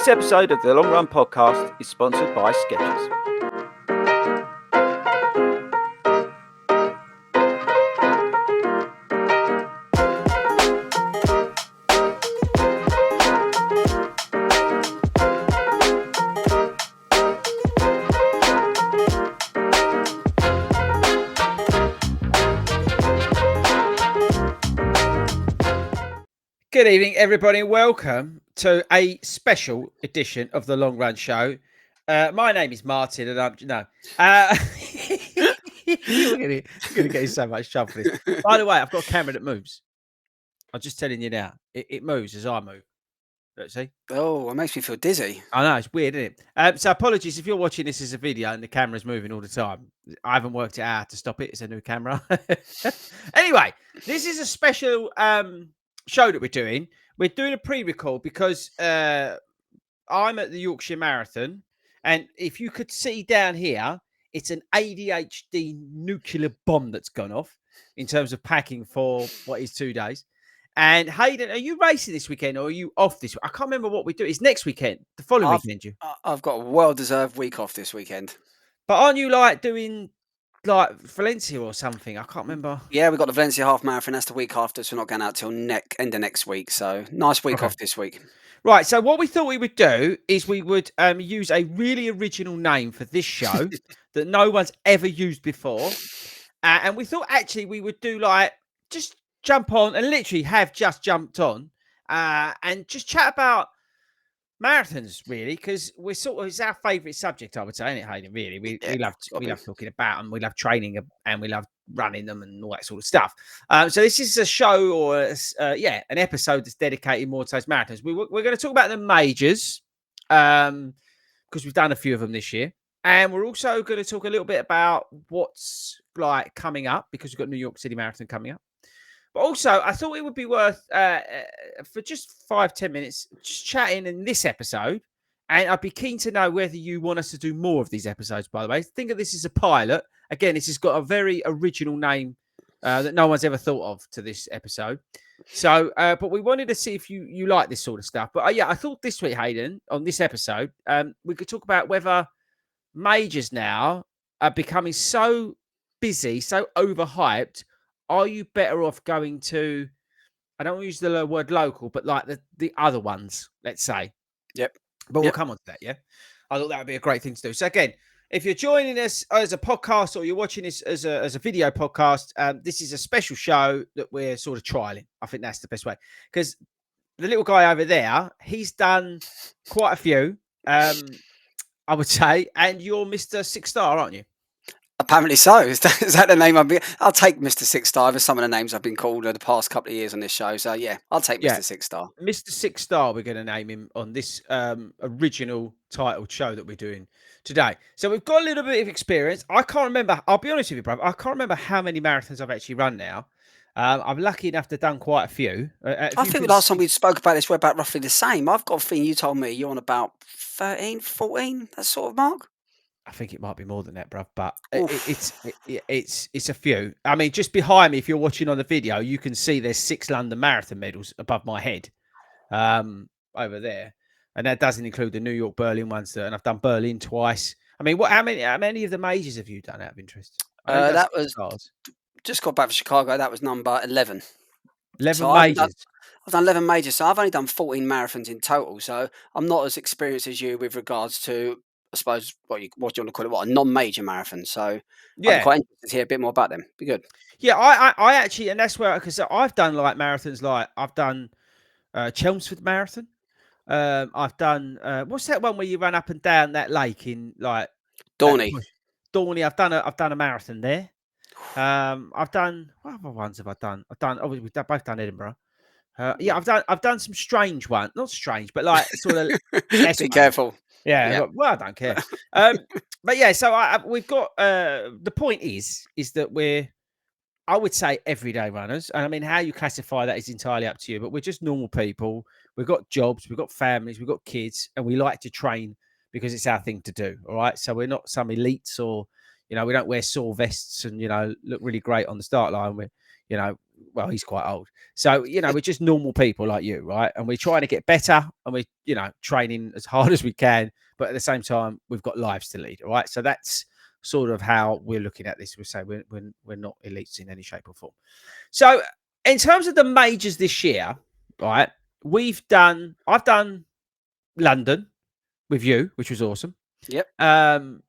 This episode of the Long Run Podcast is sponsored by Skechers. Good evening, everybody, and welcome to a special edition of the Long Run Show. My name is Martin, and I'm you're going to get in so much trouble for this. By the way, I've got a camera that moves. I'm just telling you now, it moves as I move. Let's see. Oh, it makes me feel dizzy. I know, it's weird, isn't it? So apologies if you're watching this as a video and the camera's moving all the time. I haven't worked it out how to stop it. It's a new camera. Anyway, this is a special show that we're doing. We're doing a pre-record because I'm at the Yorkshire Marathon, and if you could see down here, it's an ADHD nuclear bomb that's gone off in terms of packing for what is 2 days. And Hayden, are you racing this weekend or are you off this? I can't remember what we do. It's next weekend, the following weekend. I've got a well-deserved week off this weekend. But aren't you like doing like Valencia or something? I can't remember. Yeah, we've got the Valencia half marathon. That's the week after, so we're not going out till end of next week. So nice week off this week. Right. So what we thought we would do is we would use a really original name for this show that no one's ever used before, and we thought actually we would do like just jump on and literally have just jumped on and just chat about marathons, really, because we're it's our favourite subject, I would say, isn't it, Hayden? Really, we love talking about them, we love training and we love running them and all that sort of stuff. So this is a show or an episode that's dedicated more to those marathons. We're going to talk about the majors because we've done a few of them this year, and we're also going to talk a little bit about what's like coming up because we've got New York City Marathon coming up. But also, I thought it would be worth, for just 5-10 minutes, just chatting in this episode. And I'd be keen to know whether you want us to do more of these episodes, by the way. Think of this as a pilot. Again, this has got a very original name that no one's ever thought of to this episode. So, but we wanted to see if you like this sort of stuff. But I thought this week, Hayden, on this episode, we could talk about whether majors now are becoming so busy, so overhyped. Are you better off going to, I don't want to use the word local, but like the other ones, let's say. Yep. But we'll come on to that, yeah? I thought that would be a great thing to do. So again, if you're joining us as a podcast or you're watching this as a video podcast, this is a special show that we're sort of trialing. I think that's the best way. Because the little guy over there, he's done quite a few, I would say. And you're Mr. 6 Star, aren't you? Apparently so. Is that the name I'll take Mr. 6 Star over some of the names I've been called the past couple of years on this show. So yeah, I'll take Mr. 6 Star. Mr. 6 Star, we're going to name him on this original titled show that we're doing today. So we've got a little bit of experience. I can't remember. I'll be honest with you, brother. I can't remember how many marathons I've actually run now. I'm lucky enough to have done quite a few. I think the last time we spoke about this, we're about roughly the same. I've got a feeling you told me you're on about 13, 14, that sort of mark. I think it might be more than that, bruv, but it's a few. I mean, just behind me, if you're watching on the video, you can see there's 6 London Marathon medals above my head over there. And that doesn't include the New York, Berlin ones. And I've done Berlin twice. I mean, how many of the majors have you done out of interest? That was just got back from Chicago. That was number 11. 11 majors. I've done 11 majors, so I've only done 14 marathons in total. So I'm not as experienced as you with regards to, I suppose, what do you want to call it? A non-major marathon. So I'm quite interested to hear a bit more about them. Be good. Yeah, I actually, and that's where, because I've done like marathons, like I've done Chelmsford Marathon. I've done what's that one where you run up and down that lake in like Dorney? Dorney. I've done a marathon there. I've done, what other ones have I done? Obviously we've both done Edinburgh. I've done some strange ones, not strange, but like sort of. Be careful. Yeah. Well, I don't care. But yeah, so we've got the point is that we're, I would say, everyday runners. And I mean, how you classify that is entirely up to you, but we're just normal people. We've got jobs, we've got families, we've got kids, and we like to train because it's our thing to do. All right. So we're not some elites or, we don't wear saw vests and, look really great on the start line. well, he's quite old. So, we're just normal people like you, right? And we're trying to get better and we're, training as hard as we can. But at the same time, we've got lives to lead. All right. So that's sort of how we're looking at this. We say we're not elites in any shape or form. So, in terms of the majors this year, right, I've done London with you, which was awesome. Yep. Um,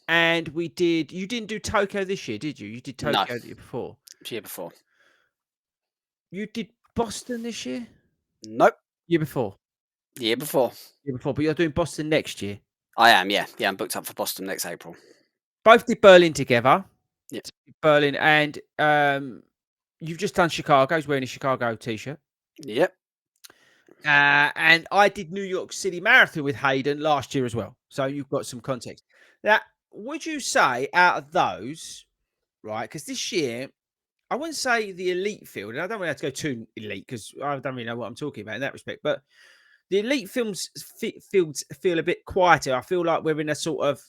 and you didn't do Tokyo this year, did you? You did No, Tokyo the year before. the year before. You did Boston this year? Nope, Year before. the year before. Year before, but you're doing Boston next year. I am, yeah. Yeah, I'm booked up for Boston next April. Both did Berlin together. Yep. Berlin and you've just done Chicago. He's wearing a Chicago t-shirt. Yep. And I did New York City Marathon with Hayden last year as well. So you've got some context. Now, would you say out of those, right? Because this year, I wouldn't say the elite field, and I don't really have to go too elite because I don't really know what I'm talking about in that respect. But the elite fields feel a bit quieter. I feel like we're in a sort of,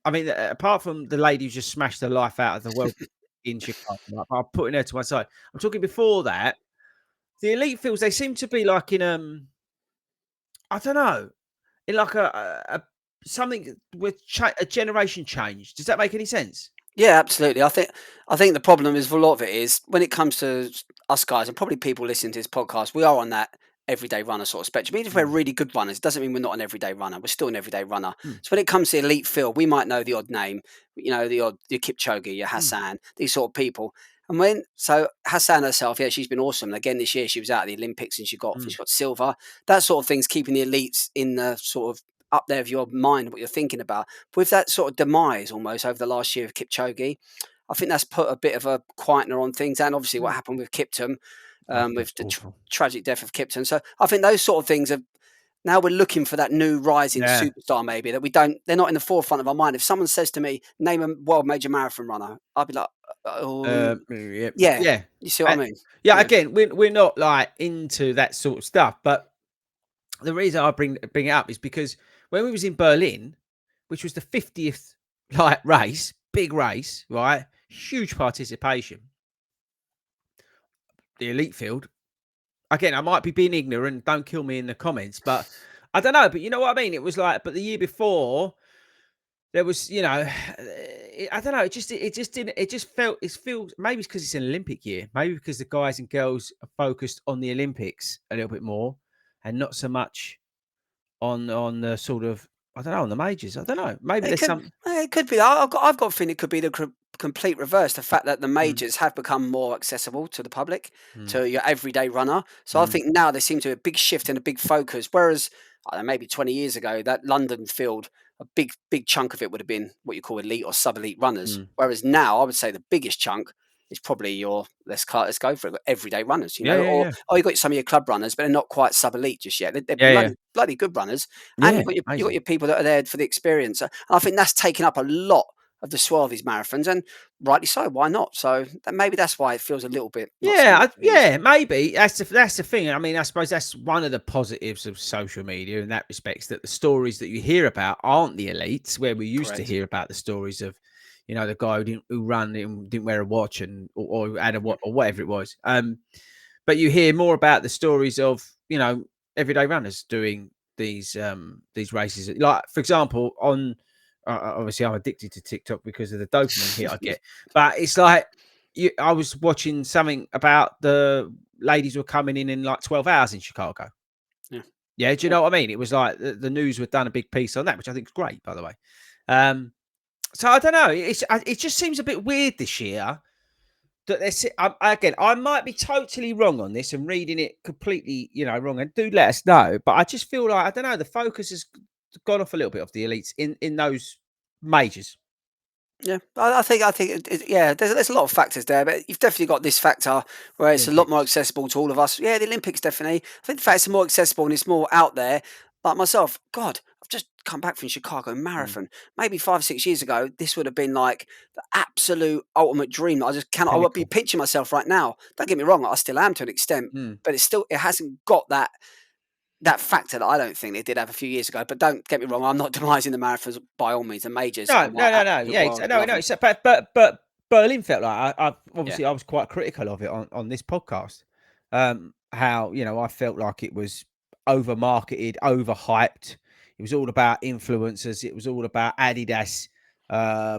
I mean, apart from the lady who just smashed the life out of the world in Chicago, right, but I'm putting her to one side. I'm talking before that. The elite fields, they seem to be like in I don't know, in like a something with a generation change. Does that make any sense? Yeah, absolutely. I think the problem is for a lot of it is when it comes to us guys and probably people listening to this podcast, we are on that everyday runner sort of spectrum. Even if we're Mm, really good runners, it doesn't mean we're not an everyday runner. We're still an everyday runner. mm, So when it comes to elite field, we might know the odd name, the odd your Kipchoge, your mm, Hassan, these sort of people. And when so Hassan herself, yeah, she's been awesome. And again, this year she was out at the Olympics and she mm, got silver. That sort of thing's keeping the elites in the sort of up there of your mind, what you're thinking about. With that sort of demise almost over the last year of Kipchoge, I think that's put a bit of a quietener on things, and obviously what mm. happened with Kipton, Oh, with that's the awful. tragic death of Kipton. So I think those sort of things are now we're looking for that new rising Yeah. superstar, maybe that we don't. They're not in the forefront of our mind. If someone says to me, "Name a world major marathon runner," I'd be like, "Oh, Yeah, yeah." yeah. You see Uh, what I mean? yeah, Yeah, again, we're not like into that sort of stuff, but the reason I bring it up is because when we was in Berlin, which was the 50th like race, big race, right? Huge participation. The elite field. Again, I might be being ignorant, don't kill me in the comments, but I don't know, but you know what I mean? It was like, but the year before there was, I don't know. It just didn't. It just felt. It feels maybe it's because it's an Olympic year. Maybe because the guys and girls are focused on the Olympics a little bit more, and not so much on the sort of I don't know on the majors. I don't know. Maybe it there's could. some. It could be. I've got a feeling it could be the complete reverse. The fact that the Mm, majors have become more accessible to the public, mm, to your everyday runner. So I mm, think now there seems to be a big shift and a big focus. Whereas I don't know, maybe 20 years ago, that London field, a big chunk of it would have been what you call elite or sub elite runners. mm. Whereas now, I would say the biggest chunk is probably your let's go for it, everyday runners. Yeah, yeah, yeah, Or you got some of your club runners, but they're not quite sub elite just yet. They're yeah, yeah, bloody good runners, and yeah. you got Amazing. your people that are there for the experience. And I think that's taken up a lot of the swell of these marathons, and rightly so. Why not? So maybe that's why it feels a little bit not so Yeah, much as it used yeah, to. maybe that's the thing. I mean, I suppose that's one of the positives of social media in that respects that the stories that you hear about aren't the elites, where we used to Correct. hear about the stories of, the guy who ran and didn't wear a watch and or had a Mhm. what or whatever it was. But you hear more about the stories of everyday runners doing these races. Like for example, on obviously I'm addicted to TikTok because of the dopamine hit I get, but it's like I was watching something about the ladies were coming in like 12 hours in Chicago. Yeah. Yeah, do you Yeah. know what I mean? It was like the news had done a big piece on that, which I think is great, by the way. Um, so I don't know. It just seems a bit weird this year that there's again. I might be totally wrong on this and reading it completely, wrong. And do let us know. But I just feel like I don't know. The focus has gone off a little bit of the elites in those majors. Yeah, I think yeah. There's a lot of factors there, but you've definitely got this factor where it's a lot more Olympics. accessible to all of us. Yeah, the Olympics definitely. I think the fact it's more accessible and it's more out there. Like myself, God, I've just come back from Chicago Mm. Marathon. Maybe 5 or 6 years ago, this would have been like the absolute ultimate dream. I just cannot. I would be Pinnacle. pinching myself right now. Don't get me wrong, I still am to an extent, Mm. but it hasn't got that factor that I don't think they did have a few years ago. But don't get me wrong, I'm not demising the marathons by all means. The majors, No, are my no, no, no. absolute Yeah, world. no, Love no. them. It's, but Berlin felt like I Yeah, obviously I was quite critical of it on this podcast. How I felt like it was over marketed, overhyped. It was all about influencers. It was all about Adidas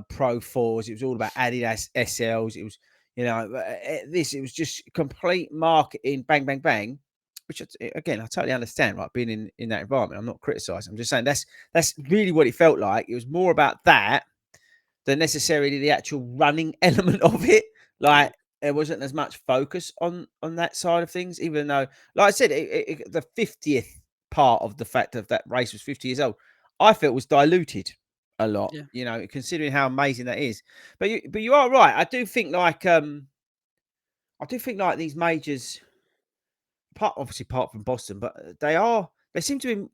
Pro Fours. It was all about Adidas SLs. It was this. It was just complete marketing. Bang, bang, bang. Which again, I totally understand. Right, being in that environment, I'm not criticizing. I'm just saying that's really what it felt like. It was more about that than necessarily the actual running element of it. yeah, Like there wasn't as much focus on that side of things, even though, like I said, the 50th part of the fact of that race was 50 years old, I felt was diluted a lot. yeah, Considering how amazing that is. But you are right. I do think like these majors, apart from Boston, but they seem to be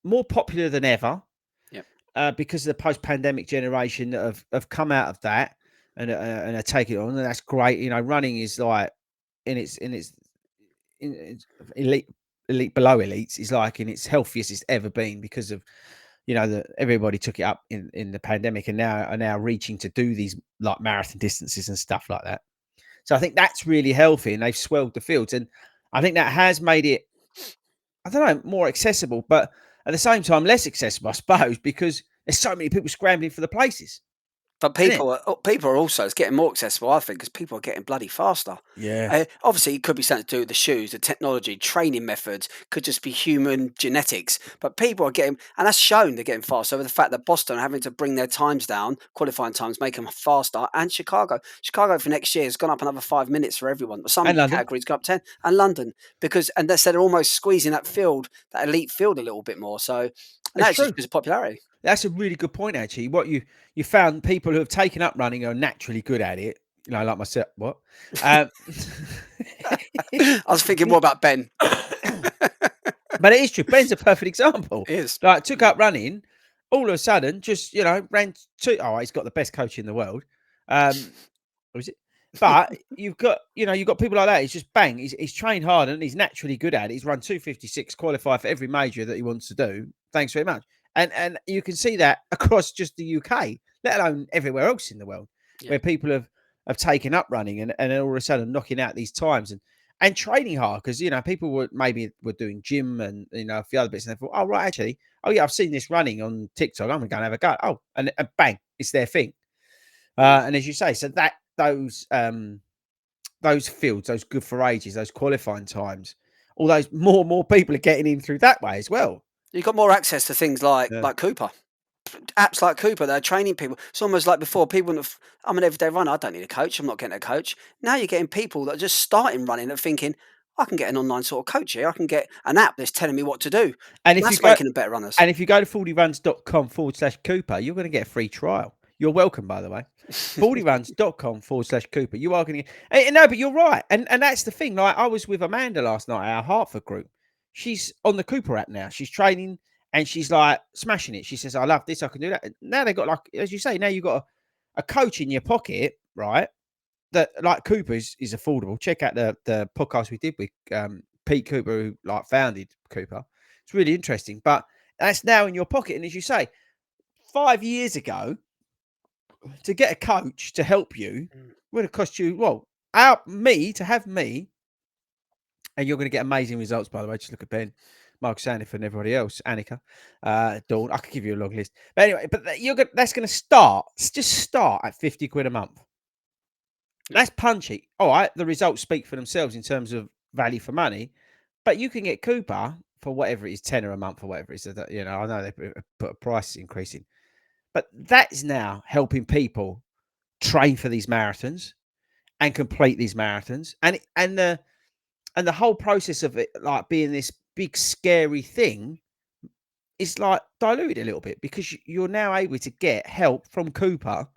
more popular than ever yeah, because of the post-pandemic generation that have come out of that and are taking it on, and that's great. Running is like in its elite below elites is like in its healthiest it's ever been because of that everybody took it up in the pandemic and now are now reaching to do these like marathon distances and stuff like that. So I think that's really healthy, and they've swelled the fields, and I think that has made it, I don't know, more accessible, but at the same time less accessible, I suppose, because there's so many people scrambling for the places, but isn't it? people are also, it's getting more accessible, I think, because people are getting bloody faster. Yeah. Obviously, it could be something to do with the shoes, the technology, training methods, could just be human genetics. But people are getting, and that's shown they're getting faster with the fact that Boston are having to bring their times down, qualifying times, make them faster, and Chicago for next year has gone up another 5 minutes for everyone. But some And London. categories go up 10, and London and they said they're almost squeezing that field, that elite field, a little bit more. So, and It's that's just true. because of popularity. That's a really good point, actually. What you found, people who have taken up running are naturally good at it. Like myself. What? Um, I was thinking more about Ben. but it is true. Ben's a perfect example. It is. Like took Mm. up running, all of a sudden, just ran two. Oh, he's got the best coach in the world. Um, Or is it? But you've got people like that. He's just bang. He's trained hard and he's naturally good at it. He's run 256, qualified for every major that he wants to do. Thanks very much. And you can see that across just the UK, let alone everywhere else in the world, Yeah. where people have taken up running and then all of a sudden knocking out these times and training hard because people were doing gym and a few other bits and they thought, oh right, actually, oh yeah, I've seen this running on TikTok. I'm gonna have a go. Oh, and bang, it's their thing. Mm. And as you say, so that those fields, those good for ages, those qualifying times, all those more people are getting in through that way as well. You've got more access to things like Yeah. Cooper. Apps like Cooper, they're training people. It's almost like before, people wouldn't have, I'm an everyday runner, I don't need a coach, I'm not getting a coach. Now you're getting people that are just starting running and thinking, I can get an online sort of coach here. I can get an app that's telling me what to do. And And if you that's go making them better runners. and if you go to fordyruns.com/Cooper, you're going to get a free trial. You're welcome, by the way. fordyruns.com/Cooper. You are going to get. No, but you're right, and that's the thing. Like I was with Amanda last night, our Hartford group. She's on the Cooper app now. She's training and she's like smashing it. She says, "I love this. I can do that." Now they got, like as you say, now you've got a coach in your pocket, right? That like Cooper is affordable. Check out the podcast we did with Pete Cooper, who like founded Cooper. It's really interesting, but that's now in your pocket. And as you say, 5 years ago, to get a coach to help you Mm. would have cost you out me to have me, and you're going to get amazing results. By the way, just look at Ben, Mark Sandifer, and everybody else, Annika, Dawn. I could give you a long list, but anyway, that's going to just start at 50 quid a month. Yeah. That's punchy. All right, the results speak for themselves in terms of value for money, but you can get Cooper for whatever it is, tenner a month or whatever it is. I know they put a price increasing, but that's now helping people train for these marathons and complete these marathons, and the whole process of it, like being this big scary thing, is like diluted a little bit because you're now able to get help from Cooper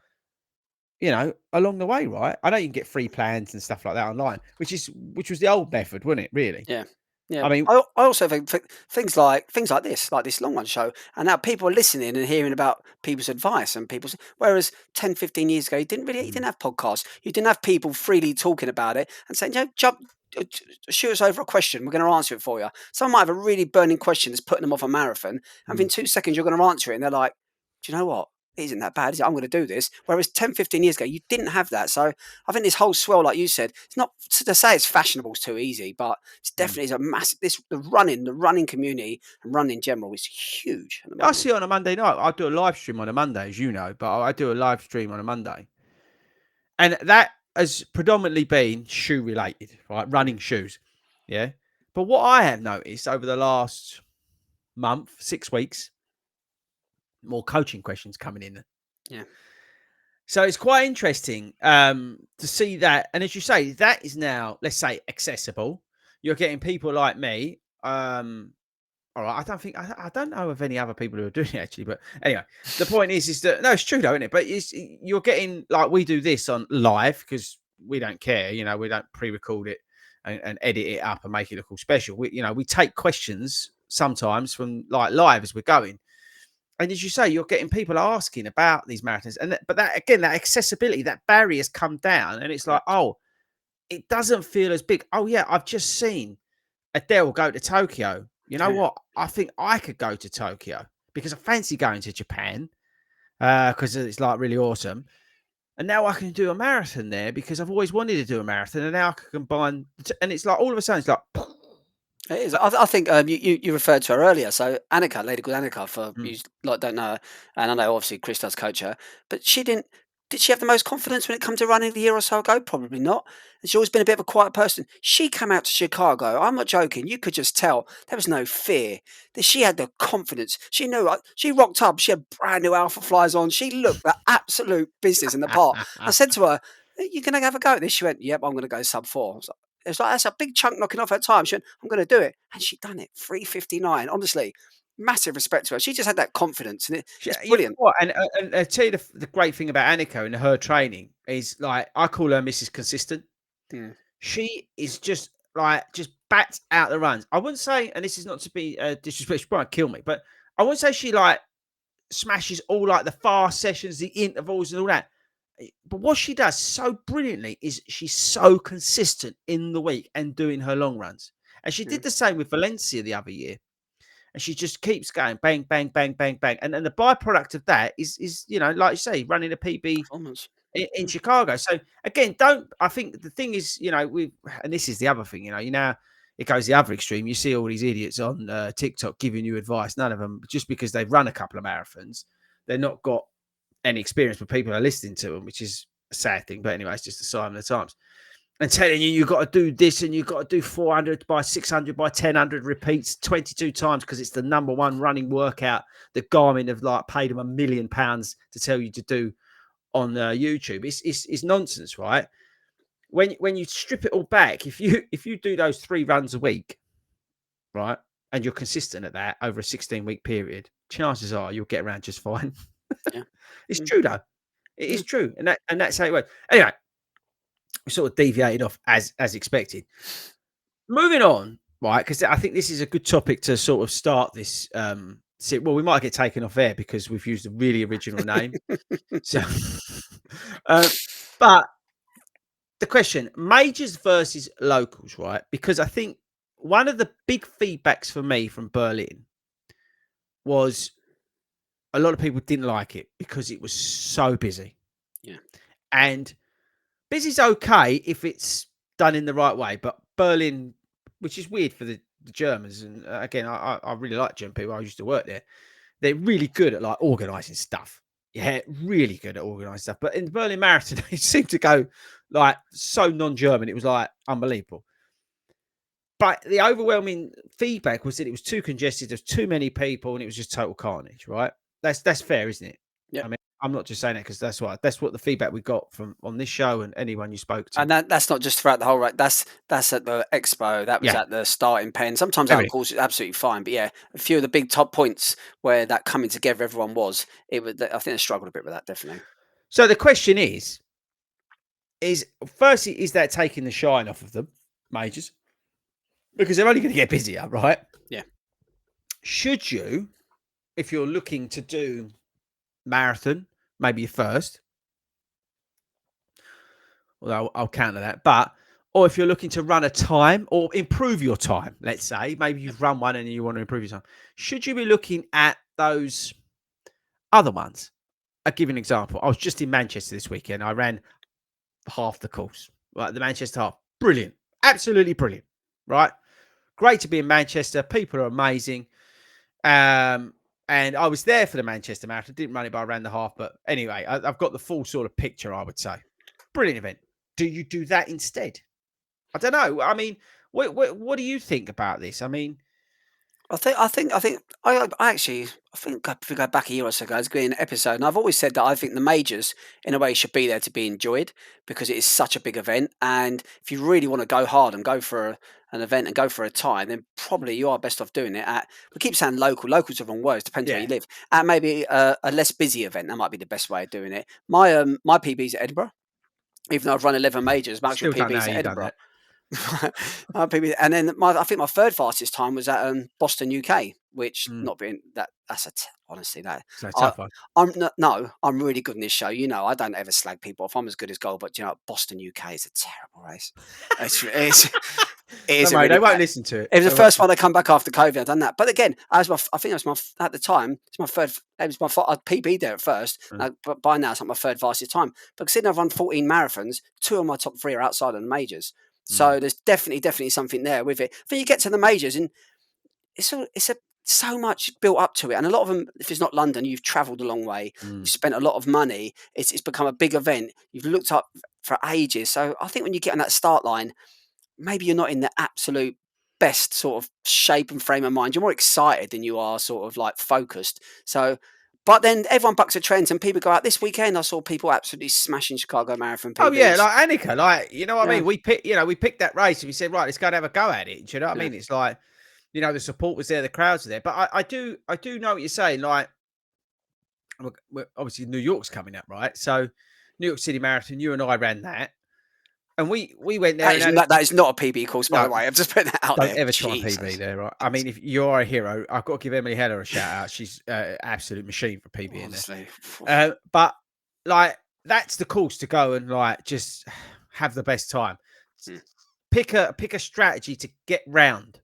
along the way, right? I know you can get free plans and stuff like that online, which was the old method, wasn't it? Really? Yeah. Yeah. I mean, I also think things like this, like this long run show, and now people are listening and hearing about people's advice and people's, whereas 10, 15 years ago, you mm, didn't have podcasts. You didn't have people freely talking about it and saying, jump, shoot us over a question. We're going to answer it for you. Someone might have a really burning question that's putting them off a marathon, and mm, within 2 seconds, you're going to answer it. And they're like, do you know what? isn't that bad, is it? I'm going to do this. Whereas 10, 15 years ago, you didn't have that. So I think this whole swell, like you said, it's not to say it's fashionable is too easy, but it's Mm. definitely is a massive. The running community and running in general is huge at the I moment. see it on a Monday night. I do a live stream on a Monday, as you know, but I do a live stream on a Monday. And that has predominantly been shoe related, right? Mm, Running shoes. Yeah. But what I have noticed over the last month, 6 weeks, more coaching questions coming in. yeah, So it's quite interesting to see that. And as you say, that is now, let's say, accessible. You're getting people like me. All right, I don't think I don't know of any other people who are doing it actually, but anyway, the point is that no, it's true though, isn't it? But you're getting like we do this on live because we don't care, we don't pre-record it and edit it up and make it look all special. We take questions sometimes from like live as we're going, and as you say, you're getting people asking about these marathons, but that again, that accessibility, that barrier's come down, and it's like, correct. oh, it doesn't feel as big. Oh yeah, I've just seen Adele go to Tokyo. You know Yeah. what? I think I could go to Tokyo because I fancy going to Japan because it's like really awesome. And now I can do a marathon there because I've always wanted to do a marathon, and now I can combine. And it's like all of a sudden, it's like, It is. I think you referred to her earlier. So Annika, a lady called Annika, for mm, you like don't know her, and I know obviously Chris does coach her, but she didn't. Did she have the most confidence when it come to running the year or so ago? Probably not. And she's always been a bit of a quiet person. She came out to Chicago. I'm not joking. You could just tell there was no fear. That she had the confidence. She knew. She rocked up. She had brand new Alpha Flies on. She looked the absolute business in the part. I said to her, "You're going to have a go at this?" She went, "Yep, I'm going to go sub 4." I was like, it's like that's a big chunk knocking off her time. She went, "I'm going to do it," and she done it. 3:59. Honestly, massive respect to her. She just had that confidence, and yeah, it's you know brilliant. what? And I tell you the great thing about Annika and her training is like I call her Mrs. Consistent. Yeah, She is just bats out the runs. I wouldn't say, and this is not to be disrespectful, she might kill me, but I wouldn't say she like smashes all like the fast sessions, the intervals, and all that. But what she does so brilliantly is she's so consistent in the week and doing her long runs. And she yeah, did the same with Valencia the other year. And she just keeps going bang, bang, bang, bang, bang. And the byproduct of that is like you say, running a PB performance. in Mm, Chicago. So again, don't I think the thing is, we and this is the other thing, now it goes the other extreme. You see all these idiots on TikTok giving you advice. None of them just because they've run a couple of marathons, they're not got any experience, but people are listening to them, which is a sad thing. But anyway, it's just a sign of the times. And telling you've got to do this and you've got to do 400 by 600 by 1000 repeats 22 times because it's the number one running workout that Garmin have like paid them £1 million to tell you to do on YouTube. It's nonsense, right? When you strip it all back, if you do those 3 runs a week, right, and you're consistent at that over a 16-week period, chances are you'll get around just fine. yeah, It's mm, true though. It is mm. true, and that's how it works. Anyway, we sort of deviated off as expected. Moving on, right? Because I think this is a good topic to sort of start this. Well, we might get taken off air because we've used a really original name. So, uh, but the question: majors versus locals, right? Because I think one of the big feedbacks for me from Berlin was a lot of people didn't like it because it was so busy. Yeah, And busy's okay if it's done in the right way, but Berlin, which is weird for the Germans, and again, I really like German people. I used to work there. They're really good at like organising stuff. Yeah, really good at organising stuff. But in the Berlin Marathon, it seemed to go like so non-German. It was like unbelievable. But the overwhelming feedback was that it was too congested. There's too many people, and it was just total carnage. Right? That's fair, isn't it? yeah. I mean, I'm not just saying that because that's what the feedback we got from on this show and anyone you spoke to. And that's not just throughout the whole race. That's at the expo. That was Yeah, at the starting pen. Sometimes out of everything. course it's absolutely fine, but yeah, a few of the big top points where that coming together everyone was. It was. I think they struggled a bit with that. Definitely. So the question is firstly, is that taking the shine off of them, majors? Because they're only going to get busier, right? Yeah. Should you, if you're looking to do marathon, maybe your first, although I'll counter that, or if you're looking to run a time or improve your time, let's say, maybe you've run one and you want to improve your time, should you be looking at those other ones? I'll give you an example. I was just in Manchester this weekend. I ran half the course, right? The Manchester half. Brilliant. Absolutely brilliant. Right? Great to be in Manchester. People are amazing. Um, and I was there for the Manchester Marathon. Didn't run it, but I ran the half. But anyway, I've got the full sort of picture, I would say. Brilliant event. Do you do that instead? I don't know. I mean, what do you think about this? I mean, I think if we go back a year or so ago, there's been an episode, and I've always said that I think the majors, in a way, should be there to be enjoyed because it is such a big event. And if you really want to go hard and go for an event and go for a time, then probably you are best off doing it at. We keep saying local. Local's the wrong word. It depends where yeah, you live. At maybe a less busy event, that might be the best way of doing it. My PB's at Edinburgh. Even though I've run 11 majors, my actual still don't know how PB's at you done Edinburgh. that. And then I think my third fastest time was at Boston, UK, which Mm, not being that honestly that so I tough one. I'm no, I'm really good in this show. You know, I don't ever slag people off. I'm as good as gold, but you know, Boston, UK is a terrible race. It's it is Don't a worry, really they won't bad. listen to it. It was the They won't. first one I come back after COVID. I've done that, but again, I think it was at the time. It's my third. It was I PB there at first, Mm, but by now it's like my third fastest time. But considering I've run 14 marathons, two of my top three are outside of the majors. mm. So there's definitely something there with it. But you get to the majors and it's a so much built up to it, and a lot of them. If it's not London, you've travelled a long way. You've Mm. spent a lot of money. It's become a big event. You've looked up for ages. So I think when you get on that start line, maybe you're not in the absolute best sort of shape and frame of mind. You're more excited than you are sort of like focused. So. But then everyone bucks a trend, and people go out this weekend. I saw people absolutely smashing Chicago Marathon Oh yeah, PBs. like Annika, like you know what I Yeah, mean. We picked that race and we said right, let's go and have a go at it. Do you know what I yeah, mean? It's like the support was there, the crowds were there. But I do know what you're saying. Like obviously New York's coming up, right? So New York City Marathon, you and I ran that, and we went there and had a that is not a PB course, by no. the way. I'm just putting that out Don't there. ever try and PB Jesus, there, right? I mean, if you are a hero, I've got to give Emily Heller a shout out. She's absolute machine for PB in there. honestly. But like that's the course to go and like just have the best time. Mm, Pick a strategy to get round.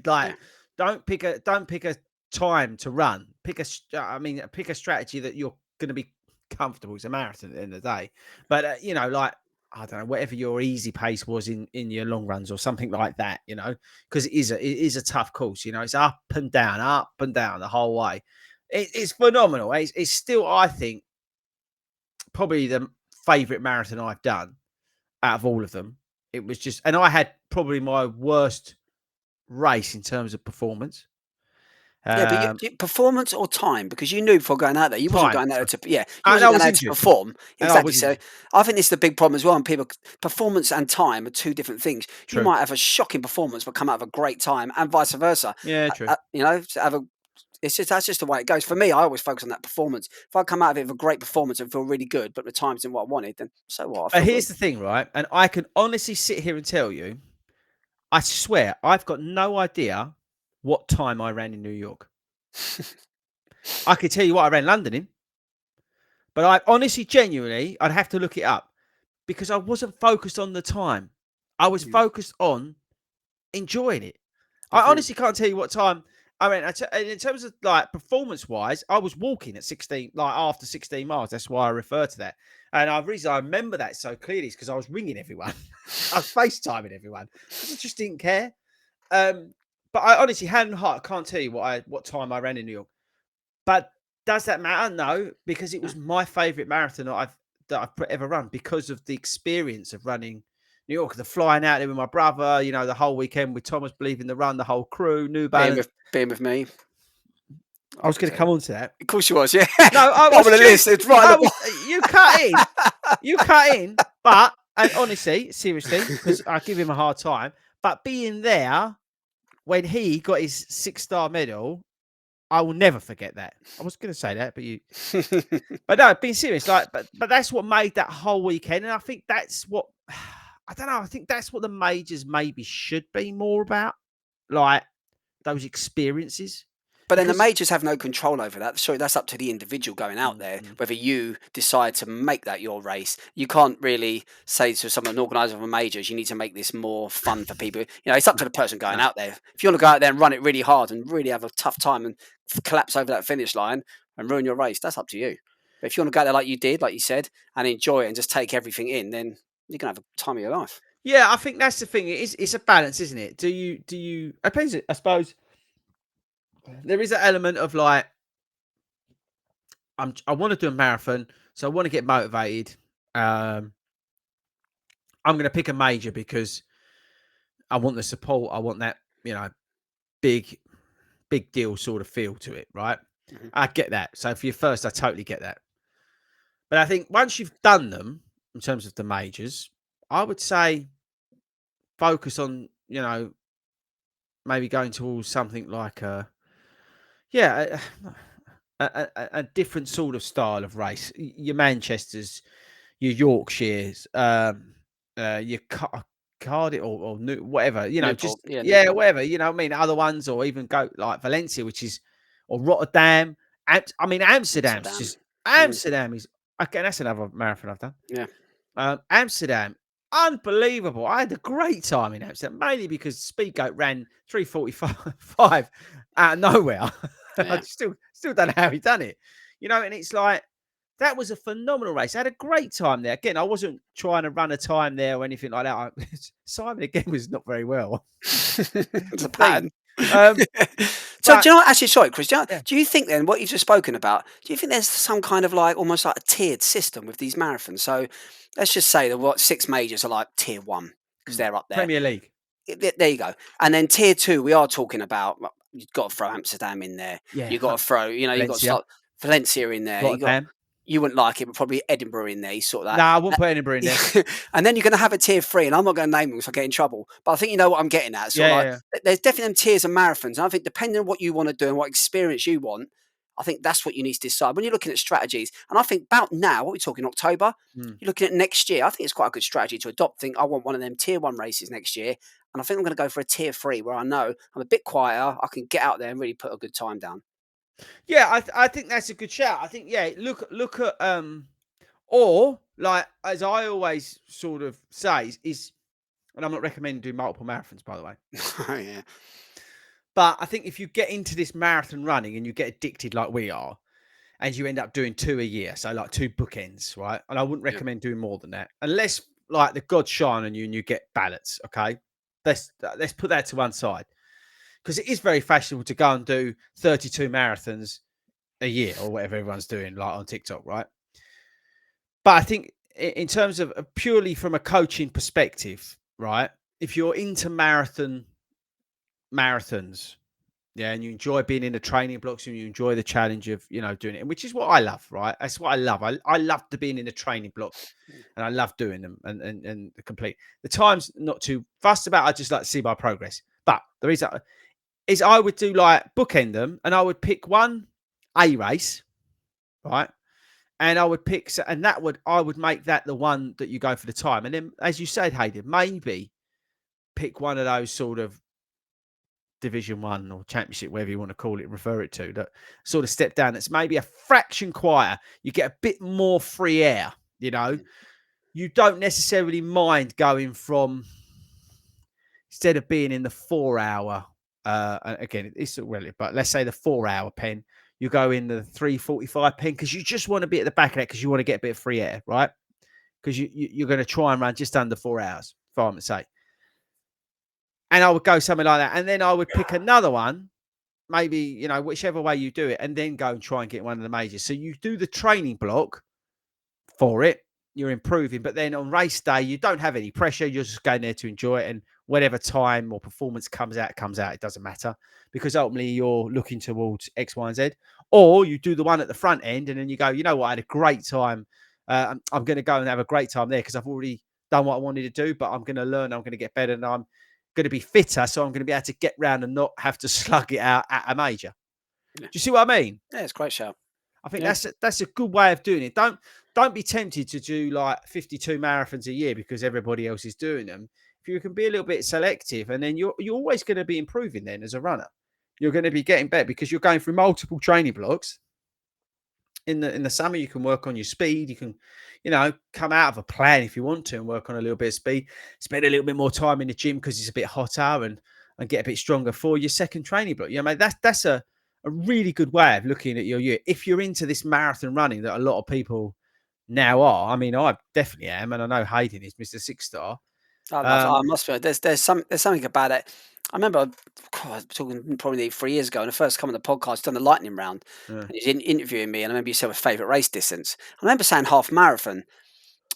Like yeah, don't pick a time to run. Pick a strategy that you're going to be comfortable. It's a marathon at the end of the day. But like I don't know, whatever your easy pace was in your long runs or something like that, because it is a tough course. It's up and down the whole way. It's phenomenal. It's still, I think, probably the favorite marathon I've done out of all of them. It was just, and I had probably my worst race in terms of performance. yeah. But Um, performance or time, because you knew before going out there, you wasn't time, going out there time. to you And wasn't I going was out there to injured. perform And I exactly. was So injured. I think it's the big problem as well. And people, performance and time are two different things. You True. might have a shocking performance but come out of a great time, and vice versa. Yeah, true. To have a It's just that's just the way it goes. For me, I always focus on that performance. If I come out of it with a great performance and feel really good, but the time isn't what I wanted, then so what? I But feel good. here's the thing, right? And I can honestly sit here and tell you, I swear, I've got no idea what time I ran in New York. I could tell you what I ran London in, but I honestly, genuinely, I'd have to look it up because I wasn't focused on the time. I was Mm, focused on enjoying it. I I think honestly can't tell you what time. I mean, in terms of like performance wise, I was walking at 16, like after 16 miles. That's why I refer to that. And the reason I remember that so clearly is because I was ringing everyone. I was FaceTiming everyone because I just didn't care. Um, but I honestly, hand on heart, can't tell you what time I ran in New York. But does that matter? No, because it no. was my favorite marathon that I've ever run because of the experience of running New York, the flying out there with my brother, the whole weekend with Thomas believing the run, the whole crew, New Balance. Being with me, I I was could going to say. come on to that. Of course, you was. Yeah, No, I bottom was of the due. list. It's right I at the was. You cut in, and honestly, seriously, because I give him a hard time. But being there when he got his 6-star medal, I will never forget that. I was going to say that, bottom. but no, being serious, like, but that's what made that whole weekend, and I think that's what I don't know. I think that's what the majors maybe should be more about, like those experiences, But then the because majors have no control over that. Sorry, that's up to the individual going out mm, there, mm, whether you decide to make that your race. You can't really say to someone, an organizer of a majors, you need to make this more fun for people. It's up no, to the person going no. out there. If you want to go out there and run it really hard and really have a tough time and collapse over that finish line and ruin your race, that's up to you. But if you want to go there like you did, like you said, and enjoy it and just take everything in, then you're gonna have a time of your life. Yeah, I think that's the thing. It's a balance, isn't it? Do you? It depends. I suppose there is an element of like I want to do a marathon, so I want to get motivated. Um, I'm going to pick a major because I want the support. I want that big big deal sort of feel to it, right? Mhm. I get that. So for your first, I totally get that. But I think once you've done them in terms of the majors, I would say focus on maybe going towards something like yeah a different sort of style of race. Your Manchesters, your Yorkshires, your Cardiff or whatever, Newport, just yeah, yeah, Newport, whatever, I mean, other ones, or even go like Valencia, which is or Rotterdam. I mean, Amsterdam's Amsterdam. just Mm, Amsterdam is okay. That's another marathon I've done. yeah, Amsterdam, unbelievable. I had a great time in Amsterdam, mainly because Speedgoat ran 3:45 out of nowhere. I yeah. still don't know how he done it. And it's like that was a phenomenal race. I had a great time there. Again, I wasn't trying to run a time there or anything like that. Simon again was not very well. It's a The thing. pattern. Um, So but do you know what, actually, sorry, Chris, yeah, do you think then what you've just spoken about, do you think there's some kind of like almost like a tiered system with these marathons? So let's just say that what 6 majors are like tier 1 because they're up there. Premier League. There you go. And then tier 2, we are talking about, well, you've got to throw Amsterdam in there. Yeah, You've got to throw, you've got to Valencia, start Valencia in there. Rotterdam. You wouldn't like it, but probably Edinburgh in there, you sort of No, I that. wouldn't put Edinburgh in there. And then you're going to have a tier 3, and I'm not going to name them because I get in trouble. But I think you know what I'm getting at. Sort Yeah, of yeah, like yeah. there's definitely them tiers of marathons. And I think depending on what you want to do and what experience you want, I think that's what you need to decide when you're looking at strategies. And I think about now, what we're talking October, Mm. you're looking at next year. I think it's quite a good strategy to adopt. Think I want one of them tier 1 races next year, and I think I'm going to go for a tier 3 where I know I'm a bit quieter. I can get out there and really put a good time down. Yeah, I think that's a good shout. I think yeah, look at or like as I always sort of say is and I'm not recommending doing multiple marathons by the way. Yeah, But I think if you get into this marathon running and you get addicted like we are, and you end up doing two a year, so like two bookends, right? And I wouldn't yeah, recommend doing more than that, unless like the gods shine on you and you get ballots. Okay, let's put that to one side because it is very fashionable to go and do 32 marathons a year or whatever everyone's doing, like on TikTok, right? But I think in terms of purely from a coaching perspective, right? If you're into marathons, yeah, and you enjoy being in the training blocks and you enjoy the challenge of, doing it, and which is what I love, right? That's what I love. I love the being in the training block and I love doing them and the complete. The time's not too fussed about. I just like to see my progress. But the reason is I would do like bookend them and I would pick one A race, right? And I would pick, and I would make that the one that you go for the time. And then, as you said, Hayden, maybe pick one of those sort of Division One or Championship, whatever you want to call it, refer it to, that sort of step down. That's maybe a fraction quieter. You get a bit more free air. You know, mm, you don't necessarily mind going from instead of being in the 4 hour. Again, it's relative, but let's say the 4 hour pen, you go in the 3:45 pen because you just want to be at the back of that because you want to get a bit of free air, right? Because you're going to try and run just under 4 hours, for argument's sake. And I would go something like that, and then I would pick another one maybe, whichever way you do it, and then go and try and get one of the majors. So you do the training block for it, you're improving, but then on race day, you don't have any pressure. You're just going there to enjoy it. And whatever time or performance comes out, comes out. It doesn't matter because ultimately you're looking towards X, Y, and Z. Or you do the one at the front end and then you go, you know what, I had a great time. I'm going to go and have a great time there because I've already done what I wanted to do, but I'm going to learn, I'm going to get better, and I'm going to be fitter. So I'm going to be able to get round and not have to slug it out at a major. yeah, Do you see what I mean? yeah. It's a great shout. I think Yeah, that's a good way of doing it. Don't be tempted to do like 52 marathons a year because everybody else is doing them. If you can be a little bit selective, and then you're always going to be improving. Then as a runner, you're going to be getting better because you're going through multiple training blocks. In the summer, you can work on your speed. You can, come out of a plan if you want to and work on a little bit of speed. Spend a little bit more time in the gym because it's a bit hotter and get a bit stronger for your second training block. Mate, that's a a really good way of looking at your year. If you're into this marathon running that a lot of people now are, I mean, I definitely am, and I know Hayden is Mr. Six Star. I love. I Um, must be. There's something about it. I remember God, talking probably 3 years ago, and I first come on the podcast, done the lightning round, yeah, and he's interviewing me, and I remember you said a favourite race distance. I remember saying half marathon,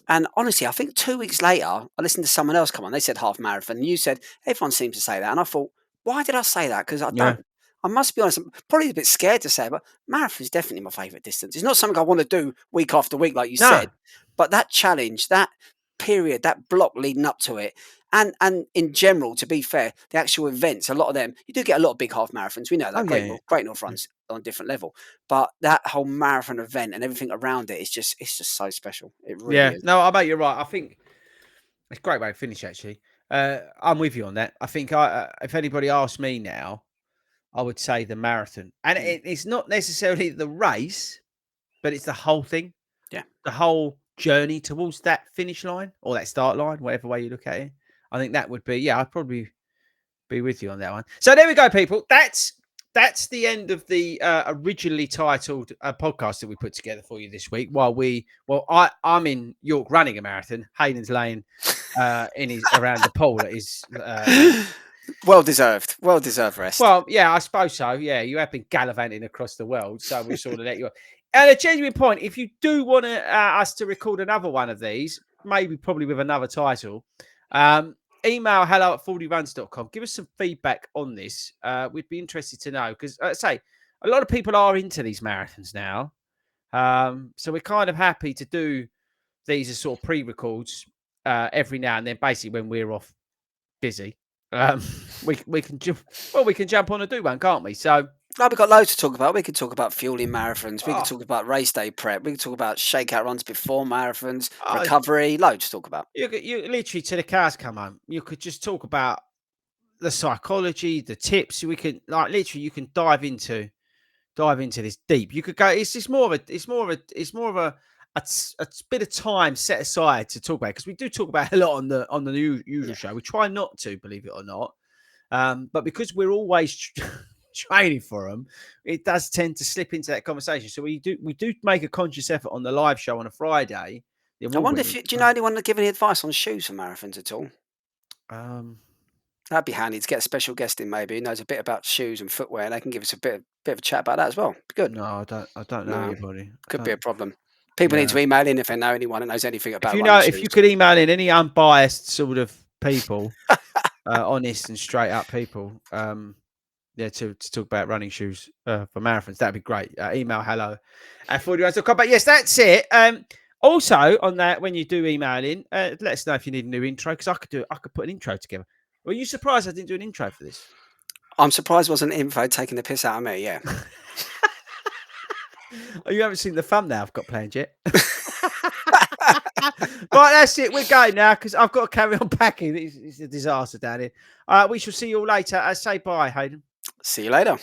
and honestly, I think 2 weeks later, I listened to someone else come on. They said half marathon. And you said everyone seems to say that, and I thought, why did I say that? Because I yeah. don't. I must be honest. I'm probably a bit scared to say it, but marathon is definitely my favourite distance. It's not something I want to do week after week, like you No, said, but that challenge, that period, that block leading up to it, and in general, to be fair, the actual events, a lot of them, you do get a lot of big half marathons. We know oh that yeah, Great North yeah. runs on a different level, but that whole marathon event and everything around it is just so special. It really Yeah. is. No, I bet you're right. I think it's a great way to finish. Actually, I'm with you on that. I think if anybody asked me now, I would say the marathon, and Mm, it's not necessarily the race, but it's the whole thing, yeah. the whole journey towards that finish line or that start line, whatever way you look at it. I think that would be, yeah, I'd probably be with you on that one. So there we go, people. That's the end of the originally titled podcast that we put together for you this week. I'm in York running a marathon. Hayden's laying in his around the pool at his Well deserved rest. Well, yeah, I suppose so. Yeah, you have been gallivanting across the world, so we'll sort of let you. And a genuine point, if you do want us to record another one of these, maybe probably with another title, email hello@fordyruns.com. Give us some feedback on this. We'd be interested to know because, say, a lot of people are into these marathons now. So we're kind of happy to do these as sort of pre-records every now and then, basically when we're off busy. Um, we can jump. Well, we can jump on and do one, can't we? So, Well, we've got loads to talk about. We could talk about fueling marathons. We could oh, talk about race day prep. We could talk about shakeout runs before marathons, oh, recovery. Loads to talk about. you literally to the cows come home. You could just talk about the psychology, the tips. We can like literally, you can dive into this deep. You could go. It's just more of a. It's more of a bit of time set aside to talk about because we do talk about a lot on the usual Yeah. show. We try not to, believe it or not. But because we're always training for them, it does tend to slip into that conversation. So we do make a conscious effort on the live show on a Friday, the I award wonder if winning. you, do you know anyone that give any advice on shoes for marathons at all? Um, That'd be handy to get a special guest in, maybe who knows a bit about shoes and footwear, and they can give us a bit of a chat about that as well. Be good. no, I don't know No, anybody. I could be a don't. problem. People need Yeah. to email in if they know anyone that knows anything If about you know, running if shoes. you could email in any unbiased sort of people, honest and straight up people, yeah, to talk about running shoes for marathons. That'd be great. Email hello@fordyruns.com. But yes, that's it. Also on that, when you do email in, let us know if you need a new intro because I could put an intro together. Were you surprised I didn't do an intro for this? I'm surprised wasn't info taking the piss out of me. Yeah. Oh, you haven't seen the thumbnail I've got planned yet. Right, that's it. We're going now because I've got to carry on packing. It's a disaster down here. We shall see you all later. Say bye, Hayden. See you later.